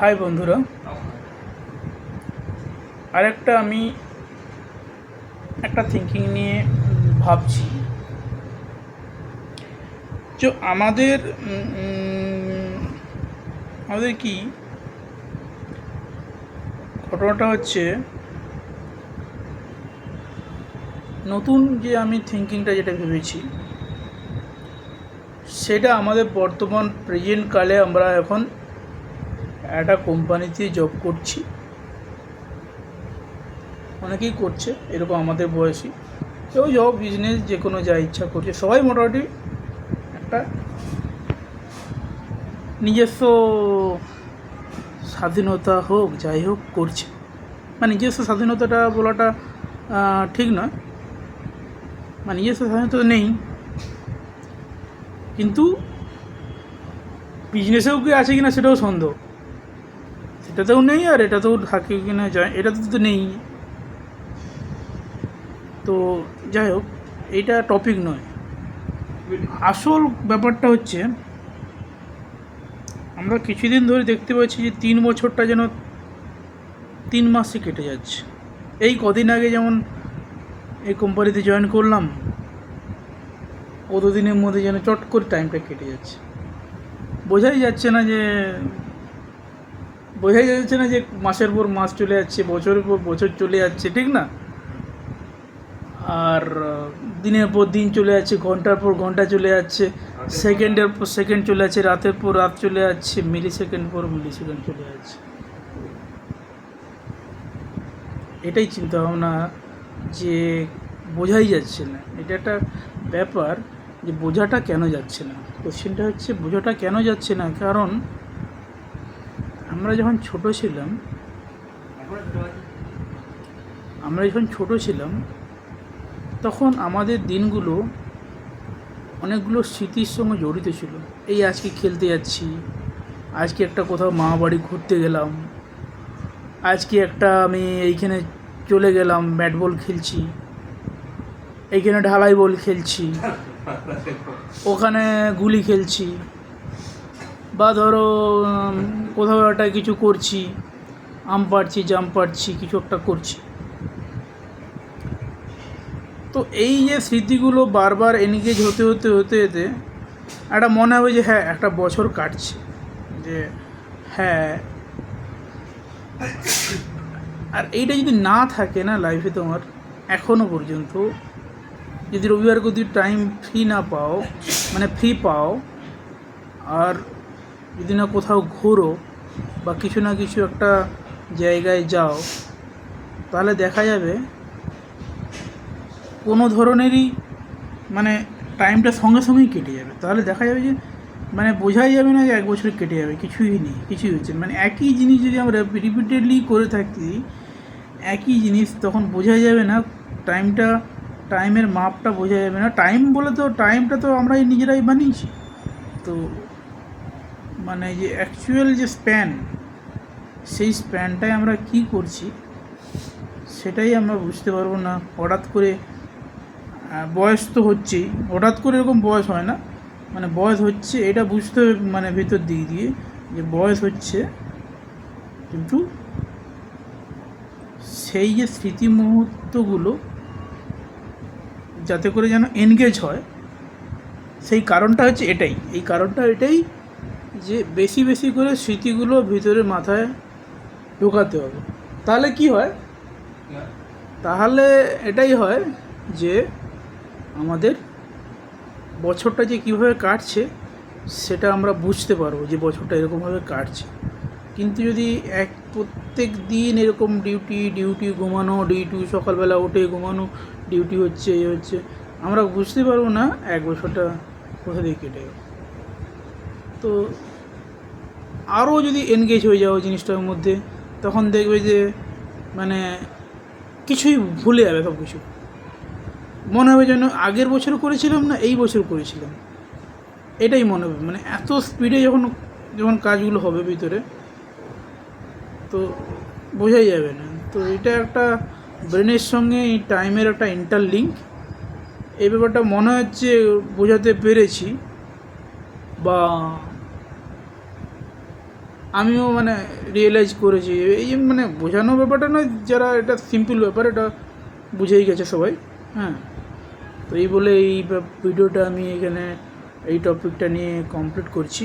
High বন্ধুরা, আমি একটা থিঙ্কিং নিয়ে ভাবছি। যে আমাদের আমাদের কি ঘটনাটা হচ্ছে, নতুন যে আমি থিঙ্কিংটা যেটা ভেবেছি সেটা আমাদের বর্তমান প্রেজেন্ট কালে আমরা এখন একটা কোম্পানিতে জব করছি। অনেকেই করছে এরকম আমাদের বয়সী, কেউ জব বিজনেস যে কোনো যা ইচ্ছা করছে, সবাই মোটামুটি একটা নিজস্ব স্বাধীনতা হোক যাই হোক করছে। নিজস্ব স্বাধীনতাটা বলাটা ঠিক নয়, নিজস্ব স্বাধীনতা নেই, কিন্তু বিজনেসেও কি আছে কিনা সেটাও সন্দেহ। সেটাতেও নেই আর এটাতেও থাকে কিনা যায়, এটাতে তো নেই। তো যাই হোক, এইটা টপিক নয়। আসল ব্যাপারটা হচ্ছে, আমরা কিছুদিন ধরে দেখতে পাচ্ছি যে 3 বছরটা যেন 3 মাসে কেটে যাচ্ছে। এই কদিন আগে যেমন এই কোম্পানিতে জয়েন করলাম, কতদিনের মধ্যে যেন চট করে টাইমটা কেটে যাচ্ছে। বোঝাই যাচ্ছে না যে মাসের পর মাস চলে যাচ্ছে, বছরের পর বছর চলে যাচ্ছে, ঠিক না? আর দিনের পর দিন চলে যাচ্ছে, ঘন্টার পর ঘন্টা চলে যাচ্ছে, সেকেন্ডের পর সেকেন্ড চলে যাচ্ছে, রাতের পর রাত চলে যাচ্ছে, মিলি সেকেন্ড পর মিলি সেকেন্ড চলে যাচ্ছে। এটাই চিন্তা ভাবনা, যে বোঝাই যাচ্ছে না। এটা একটা ব্যাপার যে বোঝাটা কেন যাচ্ছে না। কোশ্চেনটা হচ্ছে বোঝাটা কেন যাচ্ছে না। কারণ আমরা যখন ছোট ছিলাম তখন আমাদের দিনগুলো অনেকগুলো স্মৃতির সঙ্গে জড়িত ছিল। এই আজকে খেলতে যাচ্ছি, আজকে একটা কোথাও মামা বাড়ি ঘুরতে গেলাম, আজকে আমি এইখানে চলে গেলাম ব্যাট বল খেলছি, এইখানে ঢালাই বল খেলছি, ওখানে গুলি খেলছি, বা ধরো কোথাও একটা কিছু করছি, আম পাড়ছি, জাম পাড়ছি, কিছু একটা করছি। তো এই যে স্মৃতিগুলো বারবার এনগেজ হতে একটা মনে হবে যে হ্যাঁ, একটা বছর কাটছে, যে হ্যাঁ। আর এইটা যদি না থাকে না লাইফে, তোমার এখনও পর্যন্ত যদি রবিবার যদি টাইম ফ্রি পাও, আর যদি না কোথাও ঘোরো বা কিছু না কিছু একটা জায়গায় যাও, তাহলে দেখা যাবে কোনো ধরনেরই টাইমটা সঙ্গে সঙ্গেই কেটে যাবে। তাহলে দেখা যাবে যে বোঝাই যাবে না যে 1 বছর কেটে যাবে, কিছুই হচ্ছে একই জিনিস যদি আমরা রিপিটেডলি করে থাকি, একই জিনিস, তখন বোঝা যাবে না টাইমের মাপটা বোঝা যাবে না। টাইমটা তো আমরাই নিজেরাই বানিয়েছি। তো যে অ্যাকচুয়াল যে স্প্যান, সেই স্প্যানটাই আমরা কি করছি সেটাই আমরা বুঝতে পারবো না। হঠাৎ করে বয়স তো হচ্ছেই, হঠাৎ করে এরকম বয়স হয় না, বয়স হচ্ছে এটা বুঝতে হবে ভিতর দিক দিয়ে যে বয়স হচ্ছে, কিন্তু সেই যে স্মৃতি মুহূর্তগুলো যাতে করে যেন এনগেজ হয়, সেই কারণটা হচ্ছে এটাই যে বেশি বেশি করে স্মৃতিগুলো ভিতরে মাথায় ঢোকাতে হবে। তাহলে কি হয়? তাহলে এটাই হয় যে আমাদের বছরটা যে কীভাবে কাটছে সেটা আমরা বুঝতে পারবো, যে বছরটা এরকমভাবে কাটছে। কিন্তু যদি প্রত্যেক দিন এরকম ডিউটি ঘুমানো, সকালবেলা উঠে ঘুমানো, ডিউটি হচ্ছে আমরা বুঝতে পারবো না 1 বছরটা কোথা দিয়ে কেটে গেল। তো আরও যদি এনগেজ হয়ে যাও জিনিসটার মধ্যে, তখন দেখবে যে কিছুই ভুলে যাবে, সব কিছু মনে হবে যেন আগের বছর করেছিলাম না এই বছর করেছিলাম, এটাই মনে হবে। এত স্পিডে যখন কাজগুলো হবে ভিতরে, তো বোঝাই যাবে না। তো এটা একটা ব্রেনের সঙ্গে এই টাইমের একটা ইন্টারলিঙ্ক। এই ব্যাপারটা মনে হচ্ছে বোঝাতে পেরেছি, বা আমিও মানে রিয়েলাইজ করেছি, এই যে মানে বোঝানো ব্যাপারটা নয়, যারা এটা সিম্পল ব্যাপার, এটা বুঝেই গেছে সবাই। হ্যাঁ, তো এই বলে এই ভিডিওটা আমি এখানে এই টপিকটা নিয়ে কমপ্লিট করছি।